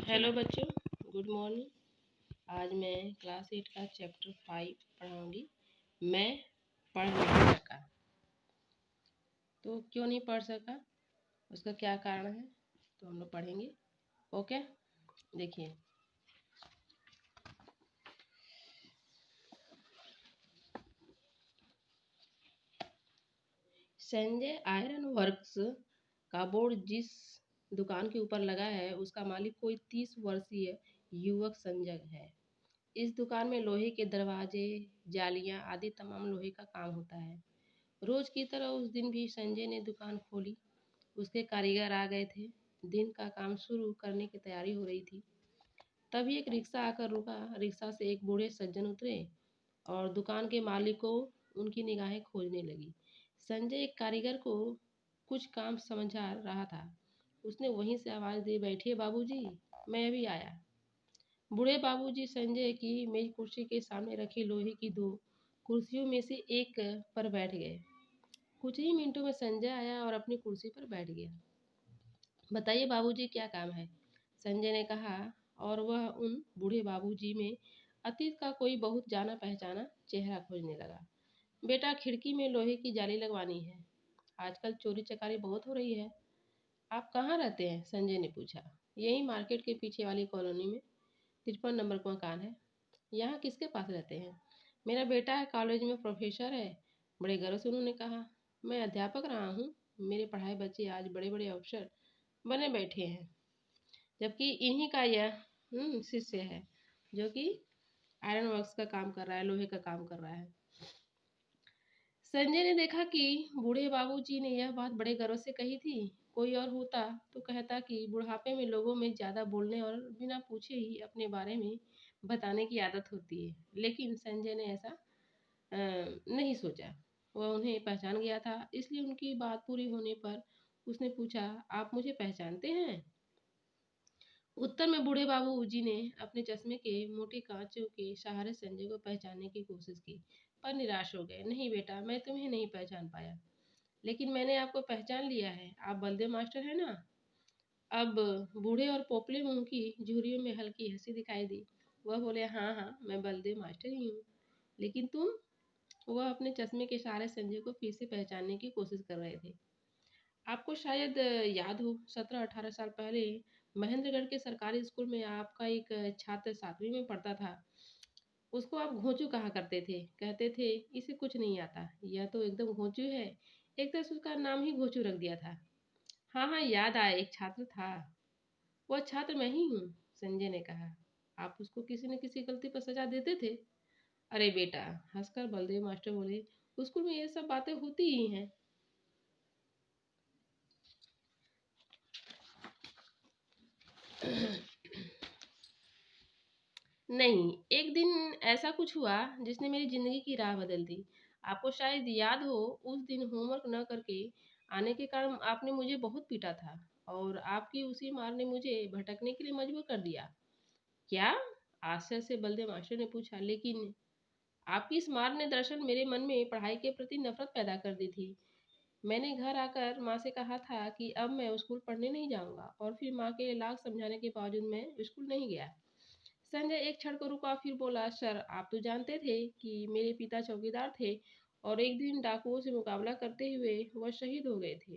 Hello बच्चों, good morning. आज मैं क्लास 8 का चैप्टर 5 पढ़ाऊंगी। मैं पढ़ नहीं सका। तो क्यों नहीं पढ़ सका, उसका क्या कारण है, तो हम लोग पढ़ेंगे। ओके, देखिए। संजय आयरन वर्क्स का बोर्ड जिस दुकान के ऊपर लगा है उसका मालिक कोई 30 वर्षीय युवक संजय है। इस दुकान में लोहे के दरवाजे, जालियां आदि तमाम लोहे का काम होता है। रोज की तरह उस दिन भी संजय ने दुकान खोली। उसके कारीगर आ गए थे। दिन का काम शुरू करने की तैयारी हो रही थी। तभी एक रिक्शा आकर रुका। रिक्शा से एक बूढ़े सज्जन उतरे और दुकान के मालिक को उनकी निगाहें खोजने लगी। संजय एक कारीगर को कुछ काम समझा रहा था। उसने वहीं से आवाज़ दी, बैठिए बाबूजी, मैं अभी आया। बूढ़े बाबूजी संजय की मेज कुर्सी के सामने रखी लोहे की 2 कुर्सियों में से एक पर बैठ गए। कुछ ही मिनटों में संजय आया और अपनी कुर्सी पर बैठ गया। बताइए बाबूजी, क्या काम है, संजय ने कहा, और वह उन बूढ़े बाबूजी में अतीत का कोई बहुत जाना पहचाना चेहरा खोजने लगा। बेटा, खिड़की में लोहे की जाली लगवानी है। आजकल चोरी चकारी बहुत हो रही है। आप कहाँ रहते हैं, संजय ने पूछा। यही मार्केट के पीछे वाली कॉलोनी में 53 नंबर का मकान है। यहाँ किसके पास रहते हैं? मेरा बेटा है, कॉलेज में प्रोफेसर है, बड़े गर्व से उन्होंने कहा। मैं अध्यापक रहा हूँ। मेरे पढ़ाए बच्चे आज बड़े बड़े अफसर बने बैठे हैं, जबकि इन्हीं का यह शिष्य है जो कि आयरन वर्क्स का काम कर रहा है, लोहे का काम कर रहा है। संजय ने देखा कि बूढ़े बाबूजी ने यह बात बड़े गर्व से कही थी। कोई और होता तो कहता कि बुढ़ापे में लोगों में ज़्यादा बोलने और बिना पूछे ही अपने बारे में बताने की आदत होती है, लेकिन संजय ने ऐसा नहीं सोचा। वह उन्हें पहचान गया था, इसलिए उनकी बात पूरी होने पर उसने पूछा, आप मुझे पहचानते हैं? उत्तर में बूढ़े बाबूजी ने अपने चश्मे के मोटे कांचों के सहारे संजय को पहचानने की कोशिश की, पर निराश हो गए। नहीं बेटा, मैं तुम्हें नहीं पहचान पाया, लेकिन मैंने आपको पहचान लिया है। आप बलदेव मास्टर हैं ना? अब बूढ़े और पोपले मुंह की झुर्रियों में हल्की हंसी दिखाई दी। वह बोले, हाँ हाँ, मैं बलदेव मास्टर ही हूँ। लेकिन तुम? वह अपने चश्मे के सहारे संजय को फिर से पहचानने की कोशिश कर रहे थे। आपको शायद याद हो, 17-18 साल पहले महेंद्रगढ़ के सरकारी स्कूल में आपका एक छात्र 7वीं में पढ़ता था। उसको आप घोंचू कहा करते थे, कहते थे इसे कुछ नहीं आता, यह तो एकदम घोंचू है। एक तरह से उसका नाम ही घोंचू रख दिया था। हाँ हाँ, याद आया, एक छात्र था। वह छात्र मैं ही हूँ, संजय ने कहा। आप उसको किसी न किसी गलती पर सजा देते थे? अरे बेटा, हंसकर बलदेव मास्टर बोले, स्कूल में ये सब बातें होती ही हैं। नहीं, एक दिन ऐसा कुछ हुआ जिसने मेरी जिंदगी की राह बदल दी। आपको शायद याद हो, उस दिन होमवर्क न करके आने के कारण आपने मुझे बहुत पीटा था और आपकी उसी मार ने मुझे भटकने के लिए मजबूर कर दिया। क्या? आश्चर्य से बलदेव मास्टर ने पूछा। लेकिन आपकी इस मार ने दरअसल मेरे मन में पढ़ाई के प्रति नफरत पैदा कर दी थी। मैंने घर आकर माँ से कहा था कि अब मैं स्कूल पढ़ने नहीं जाऊंगा, और फिर माँ के लाख समझाने के बावजूद मैं स्कूल नहीं गया। संजय एक क्षण को रुका, फिर बोला, सर, आप तो जानते थे कि मेरे पिता चौकीदार थे और एक दिन डाकुओं से मुकाबला करते हुए वह शहीद हो गए थे।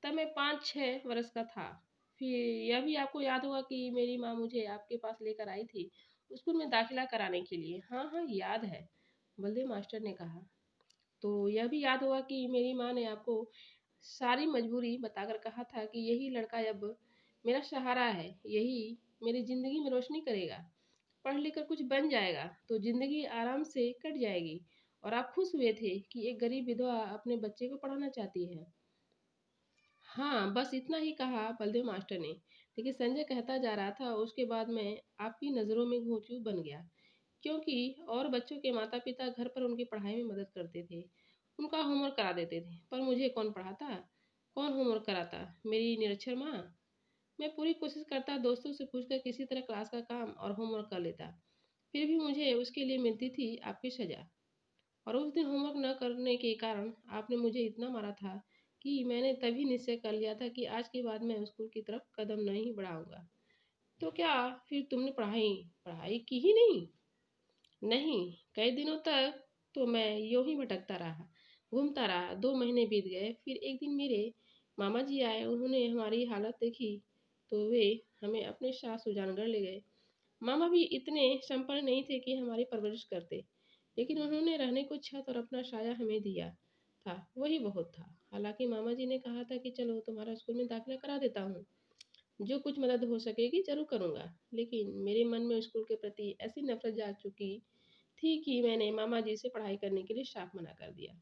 तब मैं 5-6 वर्ष का था। फिर यह भी आपको याद होगा कि मेरी माँ मुझे आपके पास लेकर आई थी स्कूल में दाखिला कराने के लिए। हाँ हाँ, याद है, बलदेव मास्टर ने कहा। तो यह भी याद होगा कि मेरी माँ ने आपको सारी मजबूरी बताकर कहा था कि यही लड़का अब मेरा सहारा है, यही मेरी ज़िंदगी में रोशनी करेगा। पढ़ लिख कर कुछ बन जाएगा तो ज़िंदगी आराम से कट जाएगी। और आप खुश हुए थे कि एक गरीब विधवा अपने बच्चे को पढ़ाना चाहती है। हाँ, बस इतना ही कहा बलदेव मास्टर ने। लेकिन संजय कहता जा रहा था, उसके बाद मैं आपकी नज़रों में घोंचू बन गया, क्योंकि और बच्चों के माता पिता घर पर उनकी पढ़ाई में मदद करते थे, उनका होमवर्क करा देते थे, पर मुझे कौन पढ़ाता, कौन होमवर्क कराता? मेरी निरक्षर माँ। मैं पूरी कोशिश करता, दोस्तों से पूछकर किसी तरह क्लास का काम और होमवर्क कर लेता, फिर भी मुझे उसके लिए मिलती थी आपकी सज़ा। और उस दिन होमवर्क न करने के कारण आपने मुझे इतना मारा था कि मैंने तभी निश्चय कर लिया था कि आज के बाद मैं स्कूल की तरफ कदम नहीं बढ़ाऊंगा। तो क्या फिर तुमने पढ़ाई पढ़ाई की ही नहीं? नहीं, कई दिनों तक तो मैं यूं ही भटकता रहा, घूमता रहा। 2 महीने बीत गए, फिर एक दिन मेरे मामा जी आए। उन्होंने हमारी हालत देखी तो वे हमें अपने साथ सुजानगढ़ ले गए। मामा भी इतने संपन्न नहीं थे कि हमारी परवरिश करते, लेकिन उन्होंने रहने को छत और अपना साया हमें दिया था, वही बहुत था। हालांकि मामा जी ने कहा था कि चलो तुम्हारा स्कूल में दाखिला करा देता हूँ, जो कुछ मदद हो सकेगी जरूर करूँगा। लेकिन मेरे मन में स्कूल के प्रति ऐसी नफरत जाग चुकी थी कि मैंने मामा जी से पढ़ाई करने के लिए साफ मना कर दिया।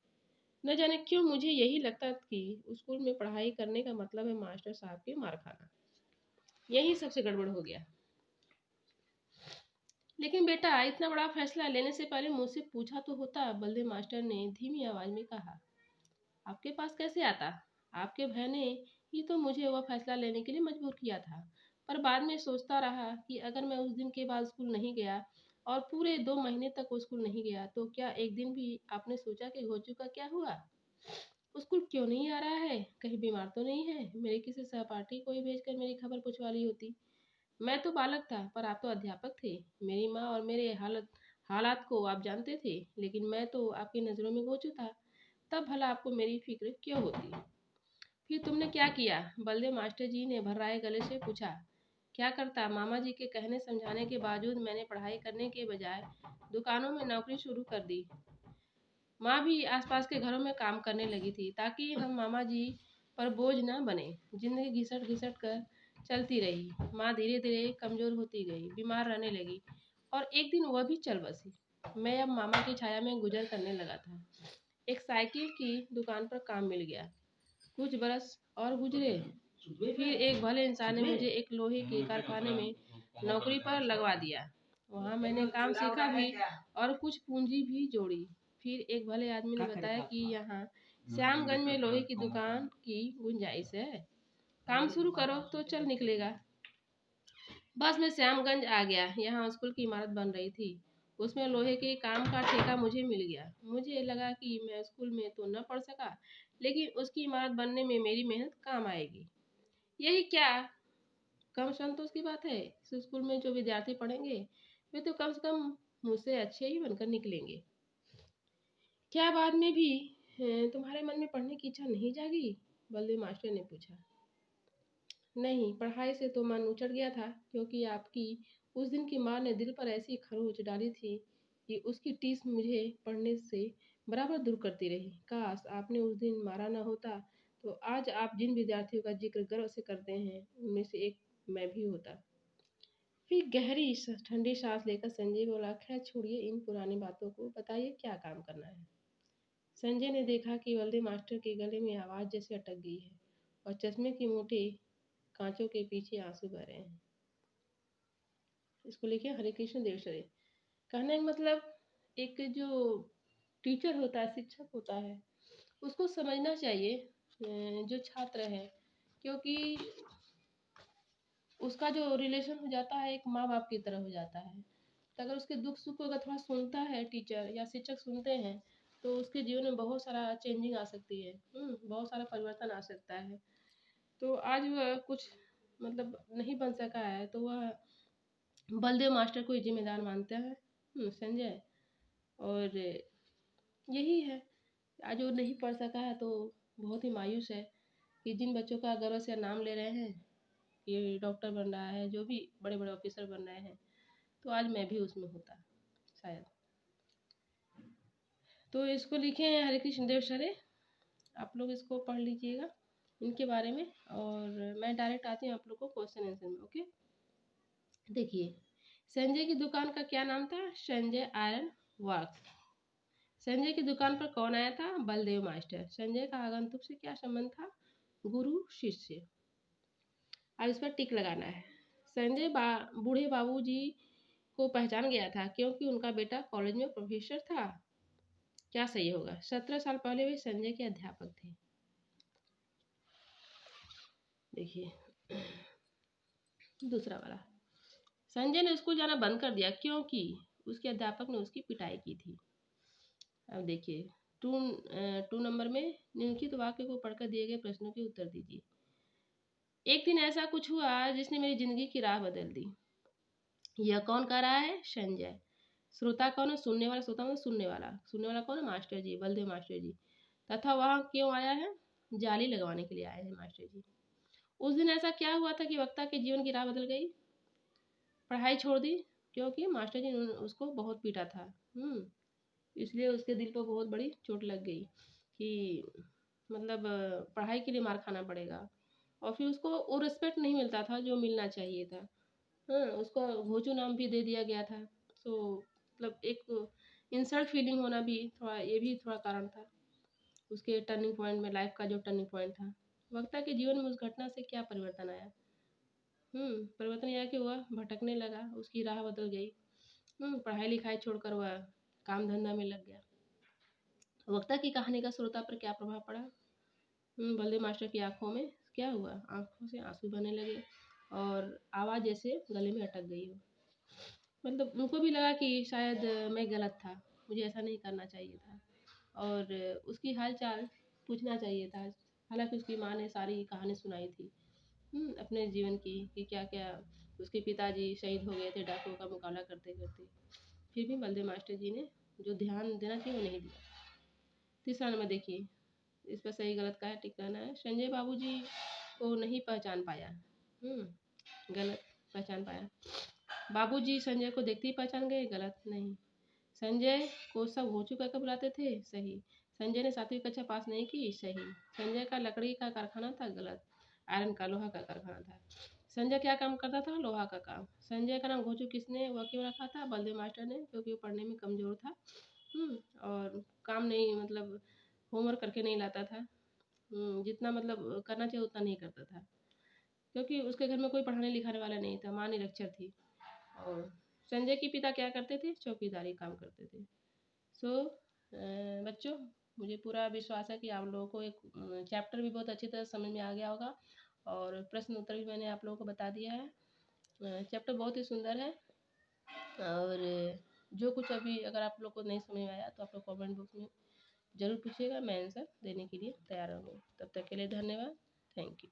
न जाने क्यों मुझे यही लगता कि स्कूल में पढ़ाई करने का मतलब है मास्टर साहब की मार खाना। यही सबसे गड़बड़ हो गया। लेकिन बेटा, इतना बड़ा फैसला लेने से पहले मुझसे पूछा तो होता, बलदेव मास्टर ने धीमी आवाज में कहा। आपके पास कैसे आता? आपके भय ने ही तो मुझे वह फैसला लेने के लिए मजबूर किया था। पर बाद में सोचता रहा कि अगर मैं उस दिन के बाद स्कूल नहीं गया और पूरे 2 महीने तक वो स्कूल नहीं गया, तो क्या एक दिन भी आपने सोचा कि गोचू का क्या हुआ? स्कूल क्यों नहीं आ रहा है? कहीं बीमार तो नहीं है? मेरे किसी सहपाठी को ही भेजकर मेरी खबर पूछवा ली होती। मैं तो बालक था, पर आप तो अध्यापक थे। मेरी माँ और मेरे हालात को आप जानते थे, लेकिन मैं तो आपकी नज़रों में गोचू था। तब भला आपको मेरी फिक्र क्यों होती? फिर तुमने क्या किया? बलदेव मास्टर जी ने भर्राए गले से पूछा। क्या करता? मामा जी के कहने समझाने के बावजूद मैंने पढ़ाई करने के बजाय दुकानों में नौकरी शुरू कर दी। माँ भी आसपास के घरों में काम करने लगी थी, ताकि हम मामा जी पर बोझ न बने। जिंदगी घिसट घिसट कर चलती रही। माँ धीरे धीरे कमजोर होती गई, बीमार रहने लगी, और एक दिन वह भी चल बसी। मैं अब मामा की छाया में गुजर करने लगा था। एक साइकिल की दुकान पर काम मिल गया। कुछ बरस और गुजरे। फिर एक भले इंसान ने मुझे एक लोहे के कारखाने में नौकरी पर लगवा दिया। वहाँ मैंने काम सीखा भी और कुछ पूंजी भी जोड़ी। फिर एक भले आदमी ने बताया कि यहाँ श्यामगंज में लोहे की दुकान की गुंजाइश है, काम शुरू करो तो चल निकलेगा। बस मैं श्यामगंज आ गया। यहाँ स्कूल की इमारत बन रही थी, उसमें लोहे के काम का ठेका मुझे मिल गया। मुझे लगा कि मैं स्कूल में तो न पढ़ सका, लेकिन उसकी इमारत बनने में मेरी मेहनत काम आएगी। यही क्या कम संतोष की बात है? इस स्कूल में जो विद्यार्थी पढ़ेंगे वे तो कम से कम मुझसे अच्छे ही बनकर निकलेंगे। क्या बाद में भी तुम्हारे मन में पढ़ने की इच्छा नहीं जागी? बलदेव मास्टर ने पूछा। नहीं, पढ़ाई से तो मन उचट गया था, क्योंकि आपकी उस दिन की माँ ने दिल पर ऐसी खरोंच डाली थी कि उसकी टीस मुझे पढ़ने से बराबर दूर करती रही। काश आपने उस दिन मारा न होता, तो आज आप जिन विद्यार्थियों का जिक्र गर्व से करते हैं, उनमें से एक मैं भी होता। फिर गहरी ठंडी सांस लेकर संजय बोला, खैर छोड़िए इन पुरानी बातों को, बताइए क्या काम करना है। संजय ने देखा कि बलदेव मास्टर के गले में आवाज़ जैसे अटक गई है और चश्मे की मोटी कांचों के पीछे आंसू बह रहे हैं। इसको लिखे हरे कृष्ण देवसरे। कहने का मतलब, एक जो टीचर होता है, शिक्षक होता है, उसको समझना चाहिए जो छात्र है, क्योंकि उसका जो रिलेशन हो जाता है एक माँ बाप की तरह हो जाता है। तो अगर उसके दुख सुख को अगर थोड़ा सुनता है टीचर या शिक्षक सुनते हैं, तो उसके जीवन में बहुत सारा चेंजिंग आ सकती है, बहुत सारा परिवर्तन आ सकता है। तो आज वह कुछ मतलब नहीं बन सका है, तो वह बलदेव मास्टर को ही जिम्मेदार मानते हैं संजय। और यही है, आज वो नहीं पढ़ सका है तो बहुत ही मायूस है कि जिन बच्चों का गर्व से नाम ले रहे हैं, ये डॉक्टर बन रहा है, जो भी बड़े बड़े ऑफिसर बन रहे हैं, तो आज मैं भी उसमें होता शायद। तो इसको लिखे हैं हरे कृष्ण देव सरे। आप लोग इसको पढ़ लीजिएगा इनके बारे में, और मैं डायरेक्ट आती हूँ आप लोग को क्वेश्चन आंसर में। ओके, देखिए, संजय की दुकान का क्या नाम था? Sanjay iron works. संजय की दुकान पर कौन आया था? बलदेव मास्टर। संजय का आगंतुक से क्या संबंध था? गुरु शिष्य। अब इस पर टिक लगाना है। संजय बूढ़े बाबूजी को पहचान गया था, क्योंकि उनका बेटा कॉलेज में प्रोफेसर था। क्या सही होगा? 17 साल पहले वे संजय के अध्यापक थे। देखिए दूसरा वाला, संजय ने स्कूल जाना बंद कर दिया क्योंकि उसके अध्यापक ने उसकी पिटाई की थी। अब देखिए, टू नंबर में निम्नलिखित वाक्य को पढ़कर दिए गए प्रश्नों के उत्तर दीजिए। एक दिन ऐसा कुछ हुआ जिसने मेरी ज़िंदगी की राह बदल दी। यह कौन कह रहा है? संजय। श्रोता कौन है? सुनने वाला। श्रोता मतलब सुनने वाला। सुनने वाला कौन है? मास्टर जी, बलदेव मास्टर जी। तथा वहाँ क्यों आया है? जाली लगवाने के लिए आए हैं मास्टर जी। उस दिन ऐसा क्या हुआ था कि वक्ता के जीवन की राह बदल गई? पढ़ाई छोड़ दी क्योंकि मास्टर जी ने उसको बहुत पीटा था। इसलिए उसके दिल पर बहुत बड़ी चोट लग गई कि मतलब पढ़ाई के लिए मार खाना पड़ेगा। और फिर उसको वो रिस्पेक्ट नहीं मिलता था जो मिलना चाहिए था। उसको भोजू नाम भी दे दिया गया था। सो मतलब एक इंसल्ट फीलिंग होना भी थोड़ा, ये भी थोड़ा कारण था उसके टर्निंग पॉइंट में, लाइफ का जो टर्निंग पॉइंट था। वक्ता के जीवन में उस घटना से क्या परिवर्तन आया? परिवर्तन यह कि वह भटकने लगा, उसकी राह बदल गई। पढ़ाई लिखाई छोड़कर वह काम धंधा में लग गया। वक्ता की कहानी का श्रोता पर क्या प्रभाव पड़ा? बलदेव मास्टर की आंखों में क्या हुआ? आंखों से आंसू बहने लगे और आवाज़ जैसे गले में अटक गई हो। मतलब उनको भी लगा कि शायद मैं गलत था, मुझे ऐसा नहीं करना चाहिए था और उसकी हाल चाल पूछना चाहिए था। हालांकि उसकी माँ ने सारी कहानी सुनाई थी अपने जीवन की, कि क्या क्या उसके पिताजी शहीद हो गए थे डाकुओं का मुकाबला करते करते। फिर भी बलदेव मास्टर जी ने जो ध्यान देना चाहिए वो नहीं दिया। तीसरा नंबर देखिए, इस पर सही गलत का है टिकाना है। संजय बाबूजी को नहीं पहचान पाया। गलत। पहचान पाया। बाबूजी संजय को देखते ही पहचान गए। गलत। नहीं। संजय को सब हो चुका कर बुलाते थे। सही। संजय ने 7वीं कक्षा पास नहीं की। सही। संजय का लकड़ी का कारखाना था। गलत। आयरन का, लोहा का कारखाना था। संजय क्या काम करता था? लोहा का काम। संजय का नाम घोचू किसने व क्यों रखा था? बलदेव मास्टर ने, क्योंकि वो पढ़ने में कमज़ोर था। और काम नहीं, मतलब होमवर्क करके नहीं लाता था। जितना मतलब करना चाहिए उतना नहीं करता था, क्योंकि उसके घर में कोई पढ़ाने लिखाने वाला नहीं था, माँ निरक्षर थी। और संजय के पिता क्या करते थे? चौकीदारी काम करते थे। सो बच्चों, मुझे पूरा विश्वास है कि आप लोगों को एक चैप्टर भी बहुत अच्छी तरह समझ में आ गया होगा और प्रश्न उत्तर भी मैंने आप लोगों को बता दिया है। चैप्टर बहुत ही सुंदर है और जो कुछ अभी अगर आप लोग को नहीं समझ में आया तो आप लोग कमेंट बॉक्स में ज़रूर पूछिएगा, मैं आंसर देने के लिए तैयार रहूँगी। तब तक के लिए धन्यवाद। Thank you.